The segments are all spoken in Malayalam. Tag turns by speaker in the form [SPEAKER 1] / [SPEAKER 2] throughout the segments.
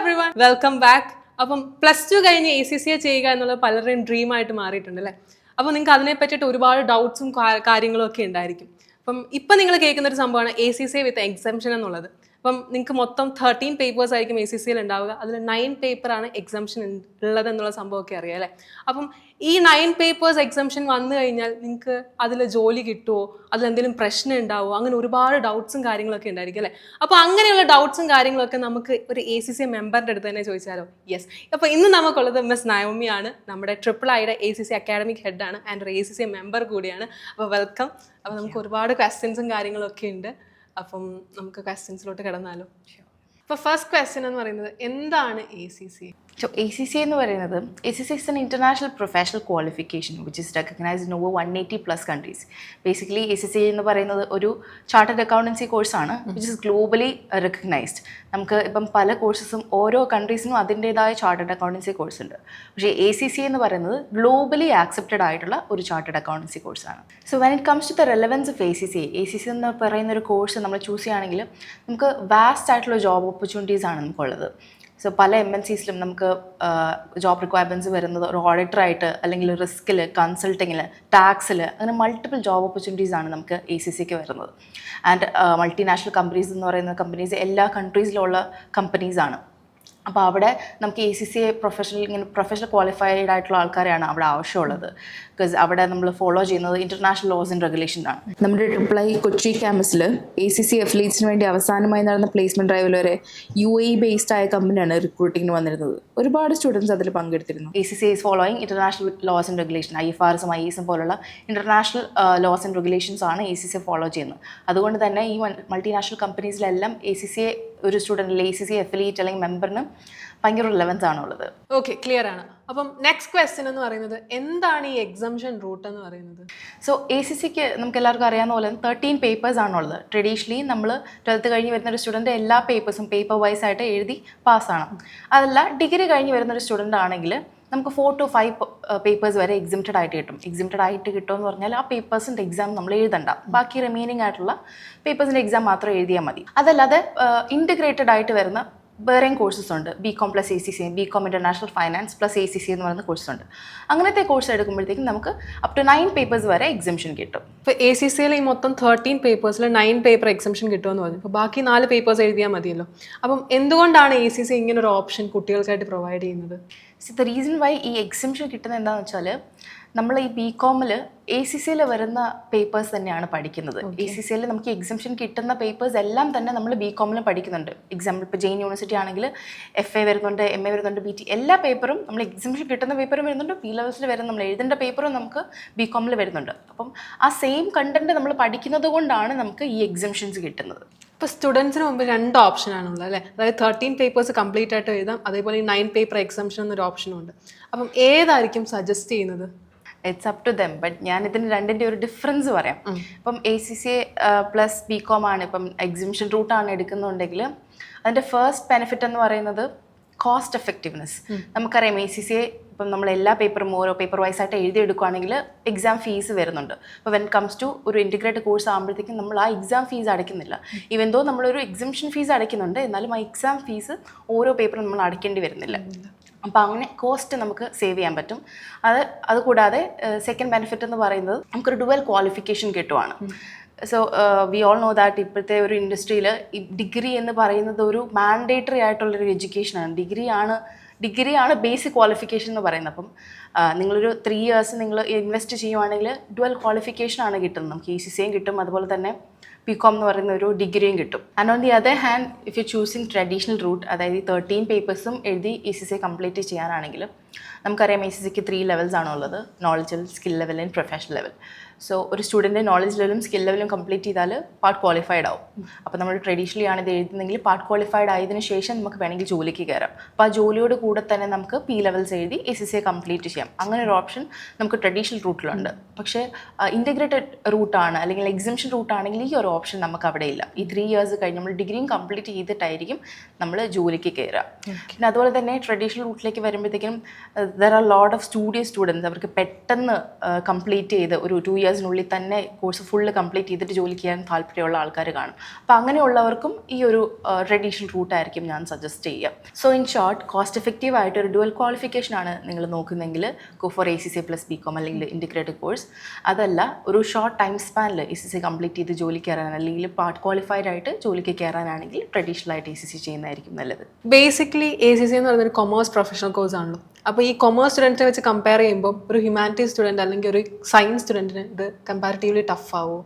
[SPEAKER 1] Everyone, welcome back. അപ്പം +2 കഴിഞ്ഞ് ACCA ചെയ്യുക എന്നുള്ളത് പലരുടെയും ഡ്രീം ആയിട്ട് മാറിയിട്ടുണ്ട് അല്ലേ. അപ്പോൾ നിങ്ങൾക്ക് അതിനെ പറ്റിയിട്ട് ഒരുപാട് ഡൗട്ട്സും കാര്യങ്ങളും ഒക്കെ ഉണ്ടായിരിക്കും. അപ്പം ഇപ്പം നിങ്ങൾ കേൾക്കുന്ന ഒരു സംഭവമാണ് ACCA വിത്ത് എക്സംഷൻ എന്നുള്ളത്. അപ്പം നിങ്ങൾക്ക് മൊത്തം 13 പേപ്പേഴ്സ് ആയിരിക്കും ACCA ഉണ്ടാവുക. അതിൽ 9 പേപ്പറാണ് എക്സംഷൻ ഉള്ളത് എന്നുള്ള സംഭവമൊക്കെ അറിയാം അല്ലേ. അപ്പം ഈ 9 പേപ്പേഴ്സ് എക്സംഷൻ വന്നു കഴിഞ്ഞാൽ നിങ്ങൾക്ക് അതിൽ ജോലി കിട്ടുമോ, അതിലെന്തെങ്കിലും പ്രശ്നം ഉണ്ടാവുമോ, അങ്ങനെ ഒരുപാട് ഡൗട്ട്സും കാര്യങ്ങളൊക്കെ ഉണ്ടായിരിക്കും അല്ലേ. അപ്പോൾ അങ്ങനെയുള്ള ഡൗട്ട്സും കാര്യങ്ങളൊക്കെ നമുക്ക് ഒരു ACCA മെമ്പറിൻ്റെ അടുത്ത് തന്നെ ചോദിച്ചാലോ? യെസ്. അപ്പോൾ ഇന്ന് നമുക്കുള്ളത് മിസ് നയോമിയാണ്, നമ്മുടെ IIIയുടെ ACCA അക്കാഡമിക് ഹെഡാണ് ആൻഡ് ഒരു ACCA മെമ്പർ കൂടിയാണ്. അപ്പോൾ വെൽക്കം. അപ്പോൾ നമുക്ക് ഒരുപാട് ക്വസ്റ്റ്യൻസും കാര്യങ്ങളൊക്കെ ഉണ്ട്. അപ്പം നമുക്ക് ക്വസ്റ്റ്യൻസിലോട്ട് കിടന്നാലോ? അപ്പോൾ ഫസ്റ്റ് ക്വസ്റ്റ്യൻ എന്ന് പറയുന്നത് എന്താണ് ACCA?
[SPEAKER 2] So ACCA എന്ന് പറയുന്നത് ACCA is an international professional qualification which is recognized in over 180 plus countries. Basically ACCA എന്ന് പറയുന്നത് ഒരു ചാർട്ടേഡ് അക്കൗണ്ടൻസി കോഴ്സാണ് which is globally recognized. നമുക്ക് ഇപ്പം പല കോഴ്സസും ഓരോ കൺട്രീസിനും അതിൻ്റേതായ ചാർട്ടേഡ് അക്കൗണ്ടൻസി കോഴ്സ് ഉണ്ട്. പക്ഷേ ACCA എന്ന് പറയുന്നത് ഗ്ലോബലി ആക്സെപ്റ്റഡ് ആയിട്ടുള്ള ഒരു ചാർട്ടേഡ് അക്കൗണ്ടൻസി കോഴ്സാണ്. So when it comes to the relevance of ACCA എന്ന് പറയുന്ന ഒരു കോഴ്സ് നമ്മൾ ചൂസ് ചെയ്യുകയാണെങ്കിൽ നമുക്ക് വാസ്റ്റ് ആയിട്ടുള്ള ജോബ് ഓപ്പർച്യൂണിറ്റീസ് ആണ് നമുക്കുള്ളത്. സോ പല MNCസിലും നമുക്ക് ജോബ് റിക്വയർമെൻറ്റ്സ് വരുന്നത് ഒരു ഓഡിറ്ററായിട്ട്, അല്ലെങ്കിൽ റിസ്കിൽ, കൺസൾട്ടിങ്ങിൽ, ടാക്സിൽ, അങ്ങനെ മൾട്ടിപ്പിൾ ജോബ് ഓപ്പർച്യൂണിറ്റീസ് ആണ് നമുക്ക് ACCക്ക് വരുന്നത്. ആൻഡ് മൾട്ടിനാഷണൽ കമ്പനീസ് എന്ന് പറയുന്ന കമ്പനീസ് എല്ലാ കൺട്രീസിലുള്ള കമ്പനീസാണ്. അപ്പോൾ അവിടെ നമുക്ക് ACCA പ്രൊഫഷണൽ ക്വാളിഫൈഡ് ആയിട്ടുള്ള ആൾക്കാരെയാണ് അവിടെ ആവശ്യമുള്ളത്. ബിക്കോസ് അവിടെ നമ്മൾ ഫോളോ ചെയ്യുന്നത് ഇൻ്റർനാഷണൽ ലോസ് ആൻഡ് റെഗുലേഷനാണ്. നമ്മുടെ IIII കൊച്ചി ക്യാമ്പസിൽ ACCA അഫിലിയേറ്റ്സിന് വേണ്ടി അവസാനമായി നടന്ന പ്ലേസ്മെൻറ്റ് ഡ്രൈവിൽ വരെ UAE ബേസ്ഡ് ആയ കമ്പനിയാണ് റിക്രൂട്ടിങ്ങിന് വന്നിരുന്നത്. ഒരുപാട് സ്റ്റുഡൻസ് അതിൽ പങ്കെടുത്തിരുന്നു. ACCA is following international laws and regulation, IFRSും IASും പോലുള്ള ഇൻ്റർനാഷണൽ ലോസ് ആൻഡ് റെഗുലേഷൻസ് ആണ് ACCA ഫോളോ ചെയ്യുന്നത്. അതുകൊണ്ട് തന്നെ ഈ മൾട്ടിനാഷണൽ കമ്പനീസിലെല്ലാം ACCA ഒരു സ്റ്റുഡൻറ്റിൽ ACCA അഫിലിയേറ്റ് അല്ലെങ്കിൽ മെമ്പറിന് ഭയങ്കര റിലവൻസ് ആണുള്ളത്.
[SPEAKER 1] ഓക്കെ, ക്ലിയർ ആണ്. അപ്പം നെക്സ്റ്റ് ക്വസ്റ്റ്യൻ എന്ന് പറയുന്നത് എന്താണ് ഈ എക്സംഷൻ റൂട്ട് എന്ന് പറയുന്നത്?
[SPEAKER 2] സോ ACCക്ക് നമുക്ക് എല്ലാവർക്കും അറിയാവുന്ന പോലെ 13 പേപ്പേഴ്സ് ആണുള്ളത്. ട്രഡീഷണലി നമ്മൾ 12th കഴിഞ്ഞ് വരുന്ന ഒരു സ്റ്റുഡൻറ്റ് എല്ലാ പേപ്പേഴ്സും പേപ്പർ വൈസ് ആയിട്ട് എഴുതി പാസ്സാണ്. അതല്ല, ഡിഗ്രി കഴിഞ്ഞ് വരുന്ന ഒരു സ്റ്റുഡൻ്റ് ആണെങ്കിൽ നമുക്ക് 4 to 5 പേപ്പേഴ്സ് വരെ എക്സിംപ്റ്റഡ് ആയിട്ട് കിട്ടും. എക്സിംപ്റ്റഡ് ആയിട്ട് കിട്ടുമെന്ന് പറഞ്ഞാൽ ആ പേപ്പേഴ്സിൻ്റെ എക്സാം നമ്മൾ എഴുതണ്ട, ബാക്കി റിമൈനിങ് ആയിട്ടുള്ള പേപ്പേഴ്സിൻ്റെ എക്സാം മാത്രം എഴുതിയാൽ മതി. അതല്ലാതെ ഇൻറ്റഗ്രേറ്റഡ് ആയിട്ട് വരുന്ന വേറെയും കോഴ്സസ് ഉണ്ട്. BCom + ACCA, BCom international finance + ACCA എന്ന് പറയുന്ന കോഴ്സ് ഉണ്ട്. അങ്ങനത്തെ കോഴ്സ് എടുക്കുമ്പോഴത്തേക്കും നമുക്ക് അപ് ടു 9 പേപ്പേഴ്സ് വരെ എക്സംഷൻ കിട്ടും.
[SPEAKER 1] ഇപ്പോൾ ACCയിൽ ഈ മൊത്തം 13 പേപ്പേഴ്സിൽ 9 പേപ്പർ എക്സംഷൻ കിട്ടുമെന്ന് പറഞ്ഞു. അപ്പോൾ ബാക്കി 4 പേപ്പേഴ്സ് എഴുതിയാൽ മതിയല്ലോ. അപ്പം എന്തുകൊണ്ടാണ് ACCA ഇങ്ങനൊരു ഓപ്ഷൻ കുട്ടികൾക്കായിട്ട് പ്രൊവൈഡ് ചെയ്യുന്നത്?
[SPEAKER 2] ദ റീസൺ വൈ ഈ എക്സംഷൻ കിട്ടുന്നത് എന്താണെന്ന് വെച്ചാൽ, നമ്മൾ ഈ BComൽ ACCയിൽ വരുന്ന പേപ്പേഴ്സ് തന്നെയാണ് പഠിക്കുന്നത്. ACCയിൽ നമുക്ക് എക്സംഷൻ കിട്ടുന്ന പേപ്പേഴ്സ് എല്ലാം തന്നെ നമ്മൾ BComൽ പഠിക്കുന്നുണ്ട്. എക്സാമ്പിൾ ഇപ്പോൾ ജെയിൻ യൂണിവേഴ്സിറ്റി ആണെങ്കിൽ FA വരുന്നുണ്ട്, MA വരുന്നുണ്ട്, BT, എല്ലാ പേപ്പറും നമ്മൾ എക്സംഷൻ കിട്ടുന്ന പേപ്പറും വരുന്നുണ്ട്. P ലെവൽസിൽ വരുന്ന നമ്മൾ എഴുതേണ്ട പേപ്പറും നമുക്ക് BComൽ വരുന്നുണ്ട്. അപ്പം ആ സെയിം കണ്ടന്റ് നമ്മൾ പഠിക്കുന്നത് കൊണ്ടാണ് നമുക്ക് ഈ എക്സംഷൻസ് കിട്ടുന്നത്.
[SPEAKER 1] ഇപ്പോൾ സ്റ്റുഡൻസിന് മുമ്പ് 2 ഓപ്ഷനാണുള്ളത് അല്ലേ. അതായത് 13 പേപ്പേഴ്സ് കംപ്ലീറ്റ് ആയിട്ട് എഴുതാം, അതേപോലെ 9 പേപ്പർ എക്സംഷൻ എന്നൊരു ഓപ്ഷനും ഉണ്ട്. അപ്പം ഏതായിരിക്കും സജസ്റ്റ് ചെയ്യുന്നത്?
[SPEAKER 2] It's up to them. But ഞാൻ ഇതിന് രണ്ടിൻ്റെ ഒരു ഡിഫറൻസ് പറയാം. ഇപ്പം ACCA + BCom ആണ് ഇപ്പം എക്സിംഷൻ റൂട്ടാണ് എടുക്കുന്നുണ്ടെങ്കിൽ അതിൻ്റെ ഫസ്റ്റ് ബെനിഫിറ്റ് എന്ന് പറയുന്നത് കോസ്റ്റ് എഫക്റ്റീവ്നെസ്. നമുക്കറിയാം ACCA ഇപ്പം നമ്മൾ എല്ലാ പേപ്പറും ഓരോ പേപ്പർ വൈസ് ആയിട്ട് എഴുതിയെടുക്കുകയാണെങ്കിൽ എക്സാം ഫീസ് വരുന്നുണ്ട്. അപ്പോൾ വെൻ കംസ് ടു ഒരു ഇൻറ്റിഗ്രേറ്റഡ് കോഴ്സ് ആകുമ്പോഴത്തേക്കും നമ്മൾ ആ എക്സാം ഫീസ് അടയ്ക്കുന്നില്ല. ഈവൻ ദോ നമ്മളൊരു എക്സിംഷൻ ഫീസ് അടയ്ക്കുന്നുണ്ട്, എന്നാലും ആ എക്സാം ഫീസ് ഓരോ പേപ്പറും നമ്മൾ അടയ്ക്കേണ്ടി വരുന്നില്ല. അപ്പോൾ അങ്ങനെ കോസ്റ്റ് നമുക്ക് സേവ് ചെയ്യാൻ പറ്റും. അതുകൂടാതെ സെക്കൻഡ് ബെനിഫിറ്റ് എന്ന് പറയുന്നത് നമുക്കൊരു ഡുവൽ ക്വാളിഫിക്കേഷൻ കിട്ടുവാണ്. So we all know that ഇപ്പോഴത്തെ ഒരു ഇൻഡസ്ട്രിയിൽ ഈ ഡിഗ്രി എന്ന് പറയുന്നത് ഒരു മാൻഡേറ്ററി ആയിട്ടുള്ളൊരു എഡ്യൂക്കേഷനാണ്. ഡിഗ്രിയാണ് ബേസിക് ക്വാളിഫിക്കേഷൻ എന്ന് പറയുന്നത്. അപ്പം നിങ്ങളൊരു 3 years നിങ്ങൾ ഇൻവെസ്റ്റ് ചെയ്യുവാണെങ്കിൽ ഡുവൽ ക്വാളിഫിക്കേഷനാണ് കിട്ടുന്നത്. നമുക്ക് ACCയും കിട്ടും, അതുപോലെ തന്നെ BCom എന്ന് പറയുന്ന ഒരു ഡിഗ്രിയും കിട്ടും. And on the other hand if you choosing traditional route, അതായത് 13 പേപ്പേഴ്സും എഴുതി ACCA കംപ്ലീറ്റ് ചെയ്യാനാണെങ്കിൽ നമുക്കറിയാം ACCക്ക് 3 ലെവൽസ് ആണുള്ളത്: knowledge level, skill level and professional level. So ഒരു സ്റ്റുഡൻറ്റ് നോളജ് ലെവലും സ്കിൽ ലെവലും കംപ്ലീറ്റ് ചെയ്താൽ പാർട്ട് ക്വാളിഫൈഡ് ആവും. അപ്പോൾ നമ്മൾ ട്രഡീഷണലി ആണ് ഇത് എഴുതുന്നെങ്കിൽ പാർട്ട് ക്വാളിഫൈഡ് ആയതിനു ശേഷം നമുക്ക് വേണമെങ്കിൽ ജോലിക്ക് കയറാം. അപ്പോൾ ആ ജോലിയോട് കൂടെ തന്നെ നമുക്ക് P ലെവൽസ് എഴുതി ACCA കംപ്ലീറ്റ് ചെയ്യാം. അങ്ങനെ ഒരു ഓപ്ഷൻ നമുക്ക് ട്രഡീഷണൽ റൂട്ടിലുണ്ട്. പക്ഷേ ഇൻറ്റഗ്രേറ്റഡ് റൂട്ടാണ് അല്ലെങ്കിൽ എക്സിംഷൻ റൂട്ടാണെങ്കിൽ ഈ ഒരു ഓപ്ഷൻ നമുക്ക് അവിടെ ഇല്ല. ഈ 3 years കഴിഞ്ഞ് നമ്മൾ ഡിഗ്രിയും കംപ്ലീറ്റ് ചെയ്തിട്ടായിരിക്കും നമ്മൾ ജോലിക്ക് കയറുക. പിന്നെ അതുപോലെ തന്നെ ട്രഡീഷണൽ റൂട്ടിലേക്ക് വരുമ്പോഴത്തേക്കും there are lot of students. അവർക്ക് പെട്ടെന്ന് കംപ്ലീറ്റ് ചെയ്ത് ഒരു 2 ഇയേഴ്സിനുള്ളിൽ തന്നെ കോഴ്സ് ഫുള്ള് കംപ്ലീറ്റ് ചെയ്തിട്ട് ജോലി ചെയ്യാൻ താല്പര്യമുള്ള ആൾക്കാർ കാണും. അപ്പോൾ അങ്ങനെയുള്ളവർക്കും ഈ ഒരു ട്രഡീഷണൽ റൂട്ടായിരിക്കും ഞാൻ സജസ്റ്റ് ചെയ്യുക. So in short, cost effective ആയിട്ട് ഒരു ഡുവൽ ക്വാളിഫിക്കേഷൻ ആണ് നിങ്ങൾ നോക്കുന്നെങ്കിൽ ഗോ ഫോർ ACCA + BCom അല്ലെങ്കിൽ ഇൻറ്റിഗ്രേറ്റഡ് കോഴ്സ്. അതല്ല, ഒരു ഷോർട്ട് ടൈം സ്പാനിൽ ACCA കംപ്ലീറ്റ് ചെയ്ത് ജോലി കയറാൻ അല്ലെങ്കിൽ പാർട്ട് ക്വാളിഫൈഡ് ആയിട്ട് ജോലിക്ക് കയറാനാണെങ്കിൽ ട്രഡീഷണൽ ആയിട്ട് ACCA ചെയ്യുന്നതായിരിക്കും നല്ലത്.
[SPEAKER 1] ബേസിക്കലി ACCA എന്ന് പറയുന്നത് ഒരു കൊമേഴ്സ് പ്രൊഫഷണൽ കോഴ്സ് ആണല്ലോ. അപ്പോൾ ഈ കൊമേഴ്സ് സ്റ്റുഡൻറ്റിനെ വെച്ച് കമ്പയർ ചെയ്യുമ്പോൾ ഒരു ഹ്യൂമാനിറ്റീസ് സ്റ്റുഡൻറ്റ് അല്ലെങ്കിൽ ഒരു സയൻസ് സ്റ്റുഡൻറ്റിന് ഇത് കമ്പാരിറ്റീവ്ലി ടഫ് ആവുമോ?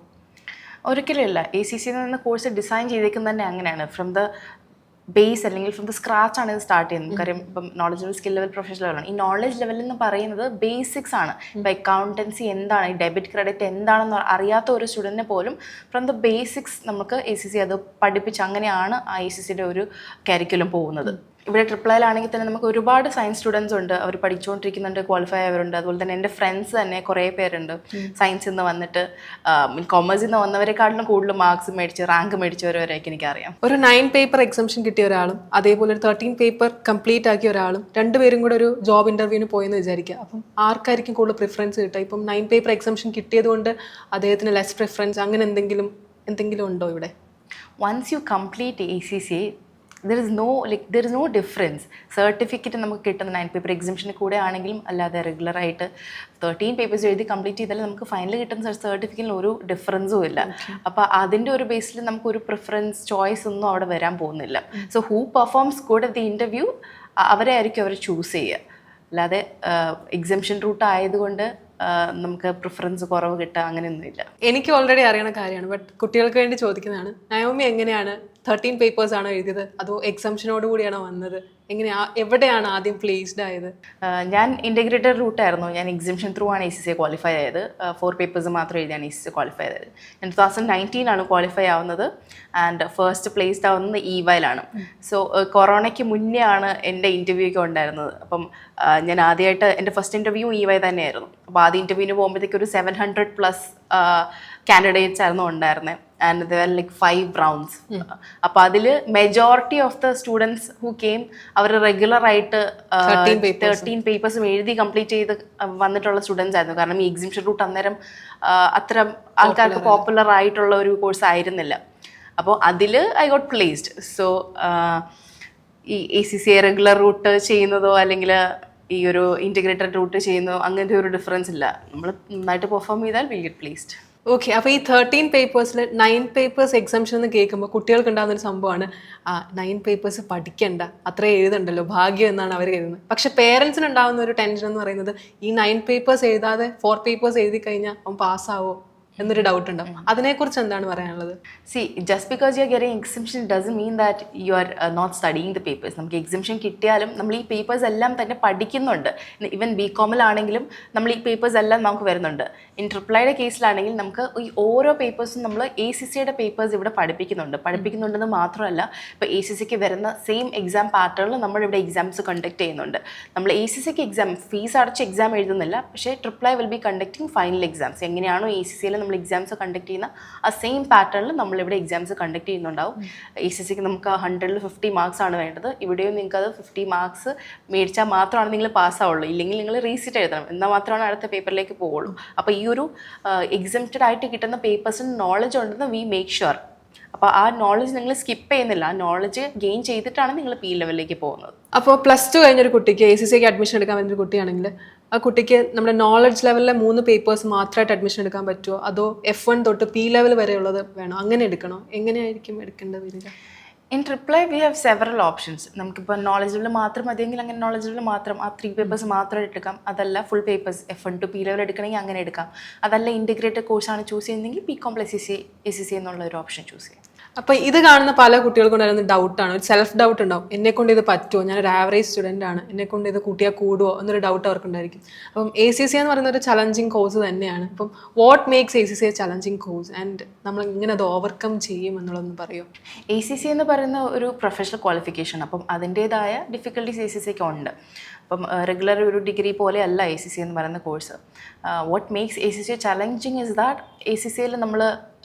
[SPEAKER 2] ഒരിക്കലും ഇല്ല. ACCA എന്ന കോഴ്സ് ഡിസൈൻ ചെയ്തേക്കുന്നത് തന്നെ അങ്ങനെയാണ്. ഫ്രം ദ ബേസ് അല്ലെങ്കിൽ ഫ്രം ദ സ്ക്രാച്ച് ആണ് ഇത് സ്റ്റാർട്ട് ചെയ്യുന്നത്. കാര്യം ഇപ്പം knowledge level, skill level, professional ലെവലാണ്. ഈ നോളജ് ലെവൽ എന്ന് പറയുന്നത് ബേസിക്സ് ആണ്. ഇപ്പം അക്കൗണ്ടൻസി എന്താണ്, ഈ ഡെബിറ്റ് ക്രെഡിറ്റ് എന്താണെന്ന് അറിയാത്ത ഒരു സ്റ്റുഡൻറ്റിനെ പോലും ഫ്രം ദ ബേസിക്സ് നമുക്ക് ACCA അത് പഠിപ്പിച്ച് അങ്ങനെയാണ് ആ ACCയുടെ ഒരു കരിക്കുലം പോകുന്നത്. ഇവിടെ ട്രിപ്പിളിലാണെങ്കിൽ തന്നെ നമുക്ക് ഒരുപാട് സയൻസ് സ്റ്റുഡൻസ് ഉണ്ട്, അവർ പഠിച്ചുകൊണ്ടിരിക്കുന്നുണ്ട്, ക്വാളിഫൈ ആയവരുണ്ട്. അതുപോലെ തന്നെ എൻ്റെ ഫ്രണ്ട്സ് തന്നെ കുറേ പേരുണ്ട് സയൻസിൽ നിന്ന് വന്നിട്ട് കൊമേഴ്സിൽ നിന്ന് വന്നവരെക്കാട്ടിലും കൂടുതൽ മാർക്സ് മേടിച്ച് റാങ്ക് മേടിച്ചവരവരെയൊക്കെ എനിക്കറിയാം.
[SPEAKER 1] ഒരു 9 പേപ്പർ എക്സംഷൻ കിട്ടിയ ഒരാളും അതേപോലെ ഒരു 13 പേപ്പർ കംപ്ലീറ്റ് ആക്കിയ ഒരാളും രണ്ടുപേരും കൂടെ ഒരു ജോബ് ഇൻ്റർവ്യൂവിന് പോയെന്ന് വിചാരിക്കുക. അപ്പം ആർക്കായിരിക്കും കൂടുതൽ പ്രിഫറൻസ് കിട്ടുക? ഇപ്പം 9 പേപ്പർ എക്സംഷൻ കിട്ടിയത് കൊണ്ട് അദ്ദേഹത്തിന് ലെസ് പ്രിഫറൻസ് അങ്ങനെ എന്തെങ്കിലും ഉണ്ടോ ഇവിടെ?
[SPEAKER 2] Once you complete ACCA, there is no difference. Certificate നമുക്ക് കിട്ടുന്ന 9 പേപ്പർ എക്സിബിഷന് കൂടെ ആണെങ്കിലും അല്ലാതെ റെഗുലറായിട്ട് 13 പേപ്പേഴ്സ് എഴുതി കംപ്ലീറ്റ് ചെയ്താൽ നമുക്ക് ഫൈനൽ കിട്ടുന്ന സർട്ടിഫിക്കറ്റിന് ഒരു ഡിഫറൻസും ഇല്ല. അപ്പോൾ അതിൻ്റെ ഒരു ബേസിൽ നമുക്കൊരു പ്രിഫറൻസ് ചോയ്സ് ഒന്നും അവിടെ വരാൻ പോകുന്നില്ല. So who performs good at the interview അവരെ ആയിരിക്കും അവർ ചൂസ് ചെയ്യുക. അല്ലാതെ എക്സിബിഷൻ റൂട്ട് ആയതുകൊണ്ട് നമുക്ക് പ്രിഫറൻസ് കുറവ് കിട്ടുക അങ്ങനെയൊന്നുമില്ല.
[SPEAKER 1] എനിക്ക് ഓൾറെഡി അറിയണ കാര്യമാണ്, ബട്ട് കുട്ടികൾക്ക് വേണ്ടി ചോദിക്കുന്നതാണ്. നയോമി എങ്ങനെയാണ് 13 പേപ്പേഴ്സ് ആണോ എഴുതിയത്, അതോ എക്സാംഷനോട് കൂടിയാണോ വന്നത്? എവിടെയാണ് ആദ്യം പ്ലേസ്ഡ് ആയത്?
[SPEAKER 2] ഞാൻ ഇൻറ്റഗ്രേറ്റഡ് റൂട്ടായിരുന്നു. ഞാൻ എക്സിബിഷൻ ത്രൂ ആണ് ACCA ക്വാളിഫൈ ആയത്. 4 പേപ്പേഴ്സ് മാത്രം എഴുതിയാണ് ACCA ക്വാളിഫൈ ആയത്. ഞാൻ 2019 ക്വാളിഫൈ ആവുന്നത് ആൻഡ് ഫസ്റ്റ് പ്ലേസ്ഡ് ആവുന്നത് EYലാണ്. സോ കൊറോണയ്ക്ക് മുന്നേ ആണ് എൻ്റെ ഇൻ്റർവ്യൂയൊക്കെ ഉണ്ടായിരുന്നത്. അപ്പം ഞാൻ ആദ്യമായിട്ട് എൻ്റെ ഫസ്റ്റ് ഇൻ്റർവ്യൂ EY തന്നെയായിരുന്നു. അപ്പോൾ ആദ്യ ഇൻ്റർവ്യൂവിന് പോകുമ്പോഴത്തേക്ക് ഒരു 700+ കാൻഡിഡേറ്റ്സ് ആയിരുന്നു ഉണ്ടായിരുന്നത്. And there like 5 rounds. അപ്പോൾ അതിൽ majority of the students who came അവർ റെഗുലറായിട്ട് 13 പേപ്പേഴ്സും എഴുതി കംപ്ലീറ്റ് ചെയ്ത് വന്നിട്ടുള്ള സ്റ്റുഡൻസ് ആയിരുന്നു. കാരണം ഈ എക്സിബിഷൻ റൂട്ട് അന്നേരം അത്ര ആൾക്കാർക്ക് പോപ്പുലർ ആയിട്ടുള്ള ഒരു കോഴ്സ് ആയിരുന്നില്ല. അപ്പോൾ അതിൽ ഐ ഗോട്ട് പ്ലേസ്ഡ്. സോ ഈ ACCA റെഗുലർ റൂട്ട് ചെയ്യുന്നതോ അല്ലെങ്കിൽ ഈ ഒരു ഇൻറ്റഗ്രേറ്റഡ് റൂട്ട് ചെയ്യുന്നതോ അങ്ങനത്തെ ഒരു ഡിഫറൻസ് ഇല്ല. നമ്മൾ നന്നായിട്ട് പെർഫോം ചെയ്താൽ വിൽ ഗെറ്റ് പ്ലേസ്ഡ്.
[SPEAKER 1] ഓക്കെ. അപ്പോൾ ഈ 13 പേപ്പേഴ്സിൽ 9 പേപ്പേഴ്സ് എക്സാംഷൻ എന്ന് കേൾക്കുമ്പോൾ കുട്ടികൾക്ക് ഉണ്ടാകുന്നൊരു സംഭവമാണ് 9 പേപ്പേഴ്സ് പഠിക്കണ്ട, അത്രേ എഴുതണ്ടല്ലോ, ഭാഗ്യം എന്നാണ് അവർ കരുതുന്നത്. പക്ഷെ പേരൻസിന് ഉണ്ടാകുന്ന ഒരു ടെൻഷൻ എന്ന് പറയുന്നത് ഈ 9 പേപ്പേഴ്സ് എഴുതാതെ 4 പേപ്പേഴ്സ് എഴുതി കഴിഞ്ഞാൽ അവൻ പാസ്സാവോ എന്നൊരു ഡൗട്ട് ഉണ്ടാവും. അതിനെക്കുറിച്ച് എന്താണ് പറയാനുള്ളത്?
[SPEAKER 2] See, just because you are getting exemption doesn't mean that you are not studying the papers. നമുക്ക് എക്സിബിഷൻ കിട്ടിയാലും നമ്മൾ ഈ പേപ്പേഴ്സ് എല്ലാം തന്നെ പഠിക്കുന്നുണ്ട്. ഈവൻ BComലാണെങ്കിലും നമ്മൾ ഈ പേപ്പേഴ്സ് എല്ലാം നമുക്ക് വരുന്നുണ്ട്. ഇൻ ട്രിപ്പിളൈയുടെ കേസിലാണെങ്കിൽ നമുക്ക് ഈ ഓരോ പേപ്പേഴ്സും നമ്മൾ ACCയുടെ പേപ്പേഴ്സ് ഇവിടെ പഠിപ്പിക്കുന്നുണ്ടെന്ന് മാത്രമല്ല, ഇപ്പോൾ ACCയ്ക്ക് വരുന്ന സെയിം എക്സാം പാറ്റേണിൽ നമ്മളിവിടെ എക്സാംസ് കണ്ടക്ട് ചെയ്യുന്നുണ്ട്. നമ്മൾ ACCയ്ക്ക് എക്സാം ഫീസ് അടച്ച് എക്സാം എഴുതുന്നില്ല, പക്ഷേ triple I will be conducting final exams. എങ്ങനെയാണോ ACCയിൽ നമ്മൾ എക്സാംസ് കണ്ടക്ട് ചെയ്യുന്ന ആ സെയിം പാറ്റേണിൽ നമ്മളിവിടെ എക്സാംസ് കണ്ടക്ട് ചെയ്യുന്നുണ്ടാവും. ACCയ്ക്ക് നമുക്ക് 100ൽ 50 മാർക്സ് ആണ് വേണ്ടത്. ഇവിടെയും നിങ്ങൾക്ക് അത് 50 മാർക്സ് മേടിച്ചാൽ മാത്രമാണ് നിങ്ങൾ പാസ്സാവുള്ളൂ. ഇല്ലെങ്കിൽ നിങ്ങൾ റീസിറ്റ് എഴുതണം, എന്നാൽ മാത്രമാണ് അടുത്ത പേപ്പറിലേക്ക് പോവുള്ളൂ. അപ്പോൾ ഈ ഒരു എക്സംപ്റ്റഡ് ആയിട്ട് കിട്ടുന്ന പേപ്പേഴ്സിന് നോളജ് ഉണ്ടെന്ന് വി മേക്ക് ഷുവർ. അപ്പോൾ ആ നോളജ് നിങ്ങൾ സ്കിപ്പ് ചെയ്യുന്നില്ല, ആ നോളജ് ഗെയിൻ ചെയ്തിട്ടാണ് നിങ്ങൾ P ലെവലിലേക്ക് പോകുന്നത്.
[SPEAKER 1] അപ്പോൾ +2 കഴിഞ്ഞൊരു കുട്ടിക്ക് ACCയ്ക്ക് അഡ്മിഷൻ എടുക്കാൻ പറ്റുന്ന കുട്ടിയാണെങ്കിൽ ആ കുട്ടിക്ക് നമ്മുടെ നോളജ് ലെവലിലെ 3 പേപ്പേഴ്സ് മാത്രമായിട്ട് അഡ്മിഷൻ എടുക്കാൻ പറ്റുമോ, അതോ F1 തൊട്ട് P ലെവൽ വരെയുള്ളത് വേണോ, അങ്ങനെ എടുക്കണോ? എങ്ങനെയായിരിക്കും എടുക്കേണ്ടത് വരിക?
[SPEAKER 2] In triple I we have several options. നമുക്കിപ്പോൾ നോളജ് ലെവൽ മാത്രം മതിയെങ്കിൽ അങ്ങനെ നോളജ് ലെവൽ മാത്രം ആ 3 പേപ്പേഴ്സ് മാത്രം എടുക്കാം. അതല്ല full papers F1 to P level എടുക്കണമെങ്കിൽ അങ്ങനെ എടുക്കാം. അതല്ല ഇൻറ്റഗ്രേറ്റഡ് കോഴ്സാണ് ചൂസ് ചെയ്യുന്നതെങ്കിൽ BCom + ACCA എന്നുള്ള ഒരു ഓപ്ഷൻ ചൂസ് ചെയ്യാം.
[SPEAKER 1] അപ്പോൾ ഇത് കാണുന്ന പല കുട്ടികൾക്കും ഉണ്ടായിരുന്ന ഡൗട്ടാണ്, ഒരു സെൽഫ് ഡൗട്ട് ഉണ്ടാവും. എന്നെക്കൊണ്ട് ഇത് പറ്റുമോ, ഞാനൊരു ആവറേജ് സ്റ്റുഡൻ്റ് ആണ്, എന്നെക്കൊണ്ട് ഇത് കൂട്ടിയാൽ കൂടുമോ എന്നൊരു ഡൗട്ട് അവർക്കുണ്ടായിരിക്കും. അപ്പം ACCA എന്ന് പറയുന്ന ഒരു ചലഞ്ചിങ് കോഴ്സ് തന്നെയാണ്. അപ്പം what makes ACCA challenging course and നമ്മൾ ഇങ്ങനെ അത് ഓവർകം ചെയ്യും എന്നുള്ളതൊന്ന് പറയുമോ?
[SPEAKER 2] ACCA എന്ന് പറയുന്ന ഒരു പ്രൊഫഷണൽ ക്വാളിഫിക്കേഷൻ. അപ്പം അതിൻ്റേതായ ഡിഫിക്കൽട്ടീസ് ACCയ്ക്ക് ഉണ്ട്. അപ്പം റെഗുലർ ഒരു ഡിഗ്രി പോലെ അല്ല ACCA എന്ന് പറയുന്ന course. What makes ACCA challenging is that ACCയിൽ നമ്മൾ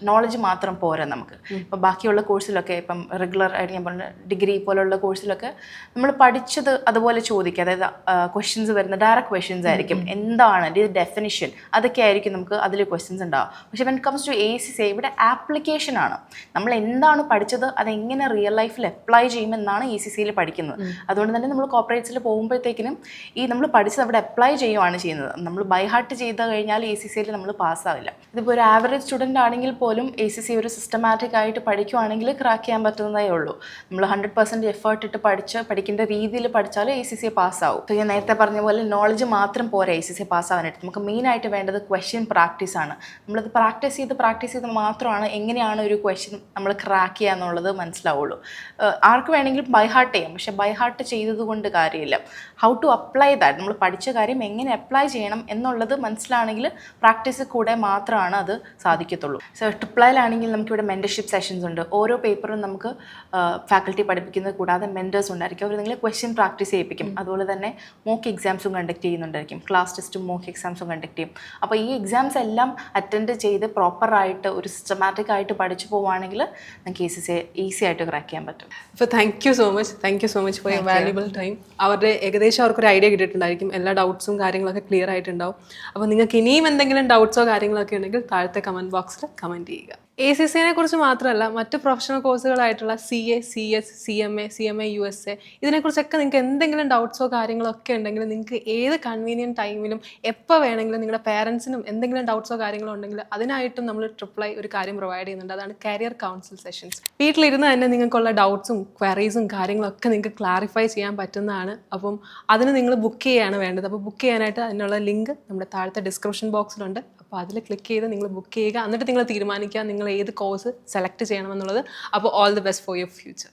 [SPEAKER 2] നോളജ് മാത്രം പോരാ നമുക്ക്. ഇപ്പം ബാക്കിയുള്ള കോഴ്സിലൊക്കെ ഇപ്പം റെഗുലർ ആയിട്ട് ഞാൻ പറഞ്ഞ ഡിഗ്രി പോലുള്ള കോഴ്സിലൊക്കെ നമ്മൾ പഠിച്ചത് അതുപോലെ ചോദിക്കുക. അതായത് ക്വസ്റ്റ്യൻസ് വരുന്ന ഡയറക്റ്റ് ക്വസ്റ്റ്യൻസ് ആയിരിക്കും. എന്താണ് ഇത് ഡെഫിനിഷൻ, അതൊക്കെ ആയിരിക്കും നമുക്ക് അതിൽ ക്വസ്റ്റ്യൻസ് ഉണ്ടാവുക. പക്ഷേ വെൻ കംസ് ടു ACCA ഇവിടെ ആപ്ലിക്കേഷൻ ആണ്. നമ്മൾ എന്താണ് പഠിച്ചത് അതെങ്ങനെ റിയൽ ലൈഫിൽ അപ്ലൈ ചെയ്യുമെന്നാണ് ACCAയിൽ പഠിക്കുന്നത്. അതുകൊണ്ട് തന്നെ നമ്മൾ കോർപ്പറേറ്റ്സിൽ പോകുമ്പോഴത്തേക്കിനും ഈ നമ്മൾ പഠിച്ചത് അവിടെ അപ്ലൈ ചെയ്യുകയാണ് ചെയ്യുന്നത്. നമ്മൾ ബൈ ഹാർട്ട് ചെയ്ത് കഴിഞ്ഞാൽ ACCAയിൽ നമ്മൾ പാസ്സാവില്ല. ഇതിപ്പോൾ ഒരു ആവറേജ് സ്റ്റുഡൻ്റ് ആണെങ്കിൽ പോലും ACCA ഒരു സിസ്റ്റമാറ്റിക് ആയിട്ട് പഠിക്കുവാണെങ്കിൽ ക്രാക്ക് ചെയ്യാൻ പറ്റുന്നതേ ഉള്ളൂ. നമ്മൾ 100% എഫേർട്ട് ഇട്ട് പഠിക്കേണ്ട രീതിയിൽ പഠിച്ചാൽ ACCA പാസ്സാവും. അപ്പോൾ ഞാൻ നേരത്തെ പറഞ്ഞ പോലെ നോളജ് മാത്രം പോരാ ACCA പാസ്സാവാനായിട്ട്. നമുക്ക് മെയിനായിട്ട് വേണ്ടത് ക്വസ്റ്റ്യൻ പ്രാക്ടീസ് ആണ്. നമ്മളത് പ്രാക്ടീസ് ചെയ്ത് മാത്രമാണ് എങ്ങനെയാണ് ഒരു ക്വസ്റ്റ്യൻ നമ്മൾ ക്രാക്ക് ചെയ്യുക എന്നുള്ളത് മനസ്സിലാവുള്ളൂ. ആർക്ക് വേണമെങ്കിലും ബൈ ഹാർട്ട് ചെയ്യാം, പക്ഷേ ബൈ ഹാർട്ട് ചെയ്തത് കൊണ്ട് കാര്യമില്ല. ഹൗ ടു അപ്ലൈ ദാറ്റ്, നമ്മൾ പഠിച്ച കാര്യം എങ്ങനെ അപ്ലൈ ചെയ്യണം എന്നുള്ളത് മനസ്സിലാണെങ്കിൽ പ്രാക്ടീസ് കൂടെ മാത്രമാണ് അത് സാധിക്കത്തുള്ളൂ. സോ ട്രിപ്ലൈലാണെങ്കിൽ നമുക്കിവിടെ മെൻറ്റർഷിപ്പ് സെഷൻസ് ഉണ്ട്. ഓരോ പേപ്പറും നമുക്ക് ഫാക്കൽറ്റി പഠിപ്പിക്കുന്നത് കൂടാതെ മെൻറ്റേഴ്സ് ഉണ്ടായിരിക്കും. അവർ നിങ്ങളെ ക്വസ്റ്റ്യൻ പ്രാക്ടീസ് ചെയ്യിപ്പിക്കും. അതുപോലെ തന്നെ മോക്ക് എക്സാംസും കണ്ടക്ട് ചെയ്യുന്നുണ്ടായിരിക്കും. ക്ലാസ് ടെസ്റ്റും മോക്ക് എക്സാംസും കണ്ടക്ട് ചെയ്യും. അപ്പോൾ ഈ എക്സാംസ് എല്ലാം അറ്റൻഡ് ചെയ്ത് പ്രോപ്പറായിട്ട് ഒരു സിസ്റ്റമാറ്റിക് ആയിട്ട് പഠിച്ചു പോവുകയാണെങ്കിൽ നമുക്ക് ACCA ഈസി ആയിട്ട് ക്രാക്ക് ചെയ്യാൻ പറ്റും.
[SPEAKER 1] അപ്പോൾ thank you so much for your valuable time. ഏകദേശം അവർക്കൊരു ഐഡിയ കിട്ടിയിട്ടുണ്ടായിരിക്കും. എല്ലാ ഡൗട്ട്സും കാര്യങ്ങളൊക്കെ ക്ലിയർ ആയിട്ടുണ്ടാവും. അപ്പോൾ നിങ്ങൾക്ക് ഇനിയും എന്തെങ്കിലും ഡൗട്ട്സോ കാര്യങ്ങളൊക്കെ ഉണ്ടെങ്കിൽ താഴത്തെ കമൻറ്റ് ബോക്സിൽ കമൻറ്റ് ചെയ്യുക. ACCA കുറിച്ച് മാത്രമല്ല മറ്റ് professional കോഴ്സുകളായിട്ടുള്ള CA, CS, CMA, USA ഇതിനെക്കുറിച്ചൊക്കെ നിങ്ങൾക്ക് എന്തെങ്കിലും ഡൗട്ട്സോ കാര്യങ്ങളോ ഒക്കെ ഉണ്ടെങ്കിൽ നിങ്ങൾക്ക് ഏത് കൺവീനിയൻറ്റ് ടൈമിലും എപ്പോൾ വേണമെങ്കിലും നിങ്ങളുടെ പേരൻസിനും എന്തെങ്കിലും ഡൗട്ട്സോ കാര്യങ്ങളോ ഉണ്ടെങ്കിൽ അതിനായിട്ടും നമ്മൾ ട്രിപ്ലൈ ഒരു കാര്യം പ്രൊവൈഡ് ചെയ്യുന്നുണ്ട്. അതാണ് കരിയർ കൗൺസിൽ സെഷൻസ്. വീട്ടിലിരുന്ന് തന്നെ നിങ്ങൾക്കുള്ള ഡൗട്ട്സും ക്വയറീസും കാര്യങ്ങളൊക്കെ നിങ്ങൾക്ക് ക്ലാരിഫൈ ചെയ്യാൻ പറ്റുന്നതാണ്. അപ്പം അതിന് നിങ്ങൾ ബുക്ക് ചെയ്യുകയാണ് വേണ്ടത്. അപ്പോൾ ബുക്ക് ചെയ്യാനായിട്ട് അതിനുള്ള ലിങ്ക് നമ്മുടെ താഴത്തെ ഡിസ്ക്രിപ്ഷൻ ബോക്സിലുണ്ട്. അപ്പോൾ അതിൽ ക്ലിക്ക് ചെയ്ത് നിങ്ങൾ ബുക്ക് ചെയ്യുക. എന്നിട്ട് നിങ്ങൾ തീരുമാനിക്കുക നിങ്ങൾ ഏത് കോഴ്സ് സെലക്ട് ചെയ്യണമെന്നുള്ളത്. അപ്പോൾ all the best for your future.